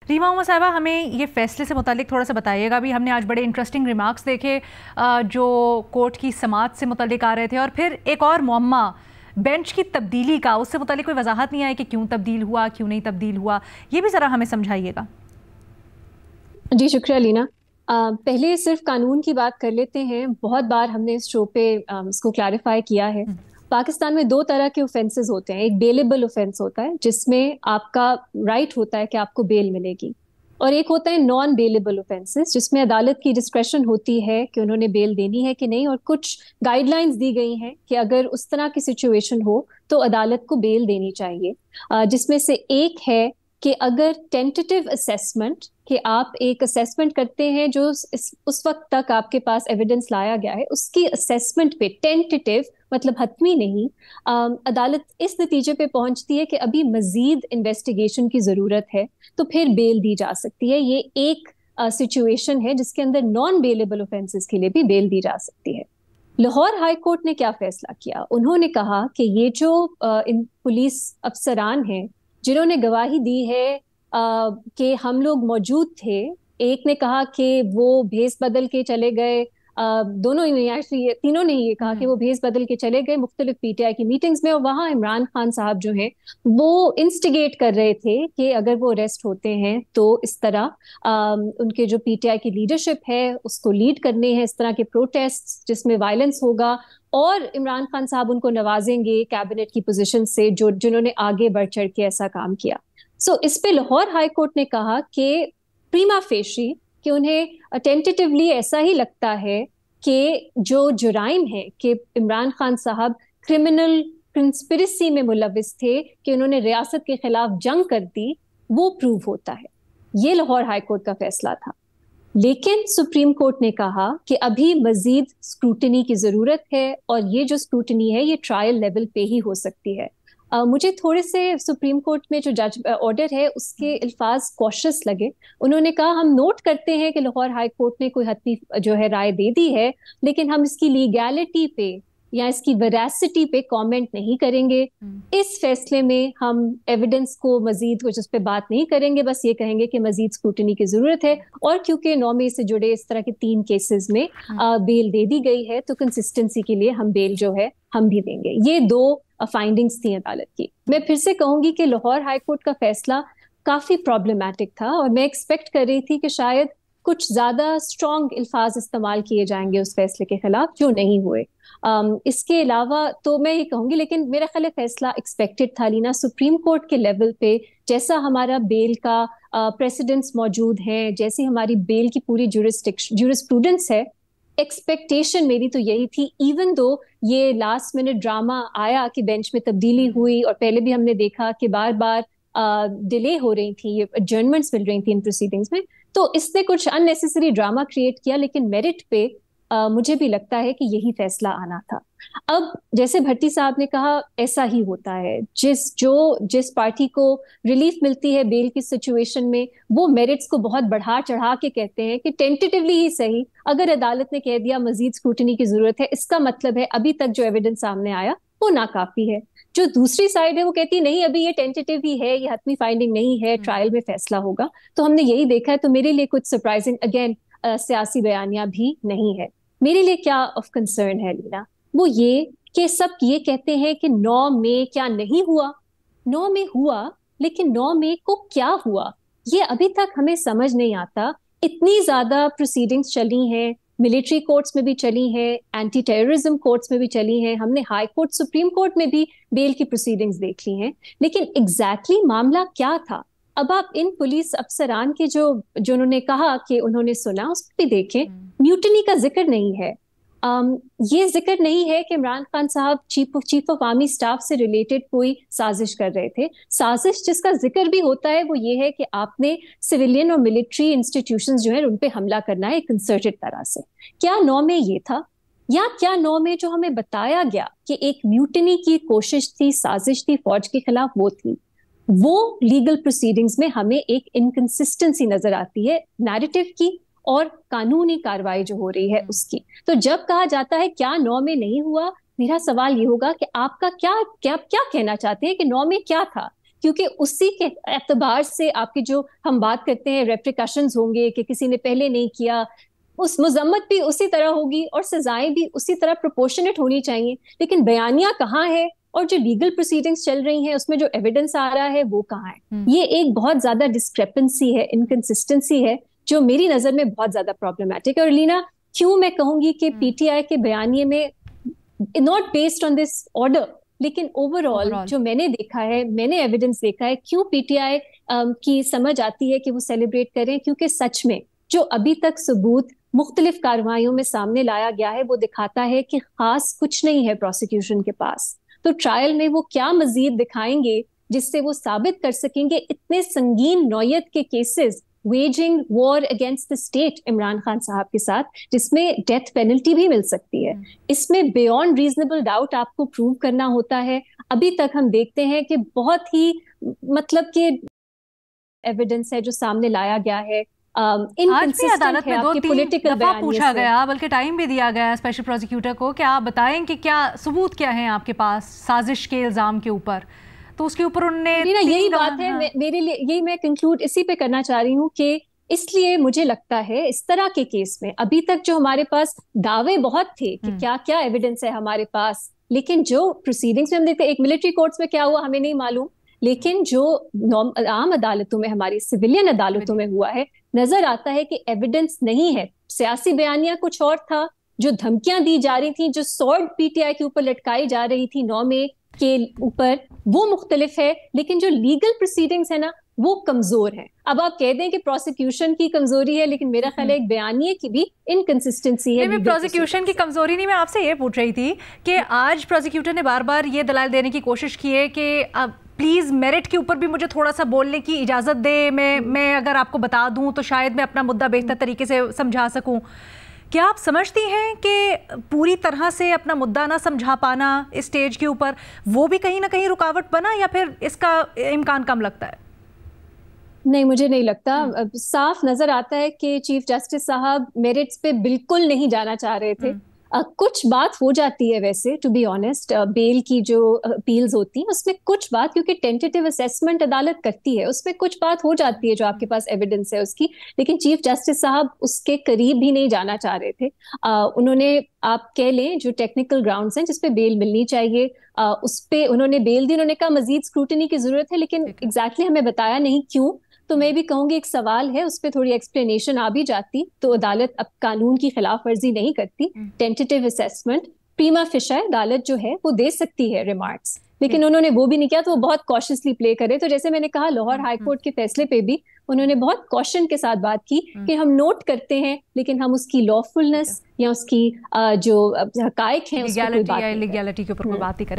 रीमा उमर साहिबा, हमें ये फैसले से मुतालिक थोड़ा सा बताइएगा। अभी हमने आज बड़े इंटरेस्टिंग रिमार्क्स देखे जो कोर्ट की समाअत से मुतालिक आ रहे थे, और फिर एक और मुअम्मा बेंच की तब्दीली का, उससे मुतालिक कोई वजाहत नहीं आई कि क्यों तब्दील हुआ, क्यों नहीं तब्दील हुआ। ये भी ज़रा हमें समझाइएगा। जी शुक्रिया लीना। पहले सिर्फ कानून की बात कर लेते हैं। बहुत बार हमने इस शो पे इसको क्लैरिफाई किया है। पाकिस्तान में दो तरह के ऑफेंसेस होते हैं। एक बेलेबल ऑफेंस होता है जिसमें आपका राइट होता है कि आपको बेल मिलेगी, और एक होता है नॉन बेलेबल ऑफेंसेस जिसमें अदालत की डिस्क्रेशन होती है कि उन्होंने बेल देनी है कि नहीं, और कुछ गाइडलाइंस दी गई हैं कि अगर उस तरह की सिचुएशन हो तो अदालत को बेल देनी चाहिए। जिसमें से एक है कि अगर टेंटेटिव असेसमेंट, कि आप एक असेसमेंट करते हैं जो उस वक्त तक आपके पास एविडेंस लाया गया है उसकी असेसमेंट पे, टेंटेटिव मतलब हतमी नहीं, अदालत इस नतीजे पे पहुंचती है कि अभी मजीद इन्वेस्टिगेशन की जरूरत है, तो फिर बेल दी जा सकती है। ये एक सिचुएशन है जिसके अंदर नॉन बेलेबल ऑफेंसेस के लिए भी बेल दी जा सकती है। लाहौर हाई कोर्ट ने क्या फैसला किया? उन्होंने कहा कि ये जो इन पुलिस अफसरान हैं जिन्होंने गवाही दी है कि हम लोग मौजूद थे, एक ने कहा कि वो भेस बदल के चले गए, दोनों ही नहीं, एक्चुअली तीनों ने ये कहा कि वो भेस बदल के चले गए मुख्तलिफ पीटीआई की मीटिंग्स में, और वहां इमरान खान साहब जो हैं वो इंस्टिगेट कर रहे थे कि अगर वो अरेस्ट होते हैं तो इस तरह उनके जो पीटीआई की लीडरशिप है उसको लीड करने हैं इस तरह के प्रोटेस्ट जिसमें वायलेंस होगा, और इमरान खान साहब उनको नवाजेंगे कैबिनेट की पोजीशन से जो जिन्होंने आगे बढ़ चढ़ के ऐसा काम किया। इस पे लाहौर हाई कोर्ट ने कहा कि प्रीमा फेशी, कि उन्हें टेंटेटिवली ऐसा ही लगता है कि जो जुराइम है कि इमरान खान साहब क्रिमिनल कंस्पिरेसी में मुलविस थे, कि उन्होंने रियासत के खिलाफ जंग कर दी, वो प्रूव होता है। ये लाहौर हाई कोर्ट का फैसला था। लेकिन सुप्रीम कोर्ट ने कहा कि अभी मजीद स्क्रूटनी की जरूरत है, और ये जो स्क्रूटनी है ये ट्रायल लेवल पे ही हो सकती है। मुझे थोड़े से सुप्रीम कोर्ट में जो जज ऑर्डर है उसके अल्फाज कॉशियस लगे। उन्होंने कहा हम नोट करते हैं कि लाहौर हाई कोर्ट ने कोई हतमी जो है राय दे दी है, लेकिन हम इसकी लीगैलिटी पे या इसकी वेरासिटी पे कमेंट नहीं करेंगे। इस फैसले में हम एविडेंस को मजीद कुछ उस पर बात नहीं करेंगे, बस ये कहेंगे कि मजीद स्क्रूटनी की जरूरत है, और क्योंकि 9 मई से जुड़े इस तरह के 3 केसेस में बेल दे दी गई है तो कंसिस्टेंसी के लिए हम बेल जो है हम भी देंगे। ये दो फाइंडिंग्स थी अदालत की। मैं फिर से कहूंगी कि लाहौर हाई कोर्ट का फैसला काफी प्रॉब्लमैटिक था, और मैं एक्सपेक्ट कर रही थी कि शायद कुछ ज्यादा स्ट्रॉन्ग अल्फाज इस्तेमाल किए जाएंगे उस फैसले के खिलाफ, जो नहीं हुए। इसके अलावा तो मैं ये कहूंगी, लेकिन मेरा ख्याल फैसला एक्सपेक्टेड था लीना। सुप्रीम कोर्ट के लेवल पे जैसा हमारा बेल का प्रेसिडेंट्स मौजूद हैं, जैसी हमारी बेल की पूरी ज्यूरिस्प्रूडेंस है, एक्सपेक्टेशन मेरी तो यही थी। इवन दो ये लास्ट मिनट ड्रामा आया कि बेंच में तब्दीली हुई, और पहले भी हमने देखा कि बार बार डिले हो रही थी, ये एडजर्नमेंट्स मिल रही थी इन प्रोसीडिंग्स में, तो इसने कुछ अननेसेसरी ड्रामा क्रिएट किया। लेकिन मेरिट पे मुझे भी लगता है कि यही फैसला आना था। अब जैसे भट्टी साहब ने कहा, ऐसा ही होता है, जिस पार्टी को रिलीफ मिलती है बेल की सिचुएशन में, वो मेरिट्स को बहुत बढ़ा चढ़ा के कहते हैं कि टेंटेटिवली ही सही, अगर अदालत ने कह दिया मजीद स्क्रूटनी की जरूरत है, इसका मतलब है अभी तक जो एविडेंस सामने आया वो नाकाफी है। जो दूसरी साइड है वो कहती है नहीं, अभी ये टेंटेटिव ही है, ये हतमी फाइंडिंग नहीं है, ट्रायल में फैसला होगा। तो हमने यही देखा है। तो मेरे लिए कुछ सरप्राइजिंग अगेन सियासी बयानियां भी नहीं है। मेरे लिए क्या ऑफ कंसर्न है लीना, वो ये कि सब ये कहते हैं कि 9 मई क्या नहीं हुआ। 9 मई हुआ, लेकिन 9 मई को क्या हुआ ये अभी तक हमें समझ नहीं आता। इतनी ज्यादा प्रोसीडिंग्स चली हैं, मिलिट्री कोर्ट्स में भी चली हैं, एंटी टेररिज्म कोर्ट्स में भी चली हैं, हमने हाई कोर्ट सुप्रीम कोर्ट में भी बेल की प्रोसीडिंग्स देख ली हैं, लेकिन एग्जैक्टली मामला क्या था? अब आप इन पुलिस अफसरान के जो जो उन्होंने कहा कि उन्होंने सुना, उस पर भी देखें, म्यूटिनी का जिक्र नहीं है। ये जिक्र नहीं है कि इमरान खान साहब चीफ ऑफ आर्मी स्टाफ से रिलेटेड कोई साजिश कर रहे थे। साजिश जिसका जिक्र भी होता है वो ये है कि आपने सिविलियन और मिलिट्री इंस्टीट्यूशंस जो है उन पे हमला करना है कंसर्टेड तरह से। क्या 9 में ये था? या क्या 9 में जो हमें बताया गया कि एक म्यूटिनी की कोशिश थी, साजिश थी फौज के खिलाफ, वो थी? वो लीगल प्रोसीडिंग्स में हमें एक इनकंसिस्टेंसी नजर आती है नैरेटिव की और कानूनी कार्रवाई जो हो रही है उसकी। तो जब कहा जाता है क्या 9 में नहीं हुआ, मेरा सवाल ये होगा कि आपका क्या क्या क्या कहना चाहते हैं कि 9 में क्या था? क्योंकि उसी के एतबार से आपकी जो हम बात करते हैं रेप्रिकॉशंस होंगे कि किसी ने पहले नहीं किया, उस मजम्मत भी उसी तरह होगी और सजाएं भी उसी तरह प्रोपोर्शनेट होनी चाहिए। लेकिन बयानिया कहाँ है और जो लीगल प्रोसीडिंग्स चल रही हैं उसमें जो एविडेंस आ रहा है वो कहाँ है? ये एक बहुत ज्यादा डिस्क्रेपेंसी है, इनकंसिस्टेंसी है, जो मेरी नजर में बहुत ज्यादा प्रॉब्लमैटिक है। और लीना, क्यों मैं कहूंगी कि पीटीआई के बयानिए में not based on this order, लेकिन ओवरऑल जो मैंने देखा है, मैंने एविडेंस देखा है, क्यों पीटीआई की समझ आती है कि वो सेलिब्रेट करें, क्योंकि सच में जो अभी तक सबूत मुख्तलिफ कार्रवाइयों में सामने लाया गया है वो दिखाता है कि खास कुछ नहीं है प्रोसिक्यूशन के पास। तो ट्रायल में वो क्या मजीद दिखाएंगे जिससे वो साबित कर सकेंगे इतने संगीन नौयत के cases, waging war against the state Imran Khan साहब के साथ, जिसमें डेथ पेनल्टी भी मिल सकती है, इसमें बियॉन्ड रीजनेबल डाउट आपको प्रूव करना होता है। अभी तक हम देखते हैं कि बहुत ही मतलब कि एविडेंस है जो सामने लाया गया है, आज भी अदालत में 2-3 दफा पूछा गया, बल्कि टाइम भी दिया गया स्पेशल प्रोसिक्यूटर को कि आप बताएं कि क्या सबूत क्या है आपके पास साजिश के इल्जाम के ऊपर, तो उसके ऊपर उन्होंने यही बात है। मेरे लिए यही मैं कंक्लूड इसी पे करना चाह रही हूँ कि इसलिए मुझे लगता है इस तरह के केस में अभी तक जो हमारे पास दावे बहुत थे कि क्या क्या एविडेंस है हमारे पास, लेकिन जो प्रोसीडिंग्स में हम देखते हैं, एक मिलिट्री कोर्ट्स में क्या हुआ हमें नहीं मालूम, लेकिन जो आम अदालतों में, हमारी सिविलियन अदालतों में हुआ है, नजर आता है कि एविडेंस नहीं है। सियासी बयानिया कुछ और था, जो धमकियां दी जा रही थी, जो सॉर्ड पीटीआई के ऊपर लटकाई जा रही थी 9 मई के ऊपर, वो मुख्तलिफ है, लेकिन जो लीगल प्रोसीडिंग्स है ना वो कमजोर है। अब आप कह दें कि प्रोसिक्यूशन की कमजोरी है, लेकिन मेरा ख्याल है एक बयानिए की भी इनकंसिस्टेंसी है। नहीं, प्रोसिक्यूशन की कमजोरी नहीं, मैं आपसे ये पूछ रही थी कि आज प्रोसिक्यूटर ने बार बार ये दलाल देने की कोशिश की है कि अब प्लीज़ मेरिट के ऊपर भी मुझे थोड़ा सा बोलने की इजाज़त दे, मैं अगर आपको बता दूं तो शायद मैं अपना मुद्दा बेहतर तरीके से समझा सकूं। क्या आप समझती हैं कि पूरी तरह से अपना मुद्दा ना समझा पाना इस स्टेज के ऊपर वो भी कहीं ना कहीं रुकावट बना, या फिर इसका इम्कान कम लगता है? नहीं, मुझे नहीं लगता। साफ नजर आता है कि चीफ जस्टिस साहब मेरिट्स पे बिल्कुल नहीं जाना चाह रहे थे। कुछ बात हो जाती है वैसे, टू बी ऑनेस्ट, बेल की जो अपील्स होती हैं उसमें कुछ बात, क्योंकि टेंटेटिव असेसमेंट अदालत करती है, उसमें कुछ बात हो जाती है जो आपके पास एविडेंस है उसकी, लेकिन चीफ जस्टिस साहब उसके करीब भी नहीं जाना चाह रहे थे। उन्होंने, आप कह लें, जो टेक्निकल ग्राउंड्स हैं जिसपे बेल मिलनी चाहिए उस पे उन्होंने बेल दी। उन्होंने कहा मजीद स्क्रूटनी की जरूरत है, लेकिन एग्जैक्टली हमें बताया नहीं क्यों। तो मैं भी कहूंगी एक सवाल है, उस पर थोड़ी एक्सप्लेनेशन आ भी जाती तो अदालत अब कानून की खिलाफ वर्जी नहीं करती। टेंटेटिव असेसमेंट प्रीमा फेशी अदालत जो है वो दे सकती है रिमार्क्स, लेकिन उन्होंने वो भी नहीं किया, तो वो बहुत कॉशियसली प्ले करे। तो जैसे मैंने कहा, लाहौर हाई कोर्ट के फैसले पे भी उन्होंने बहुत कॉशन के साथ बात की कि हम नोट करते हैं, लेकिन हम उसकी लॉफुलनेस या उसकी जो हकायक है, लीगैलिटी के ऊपर कोई बात ही करें।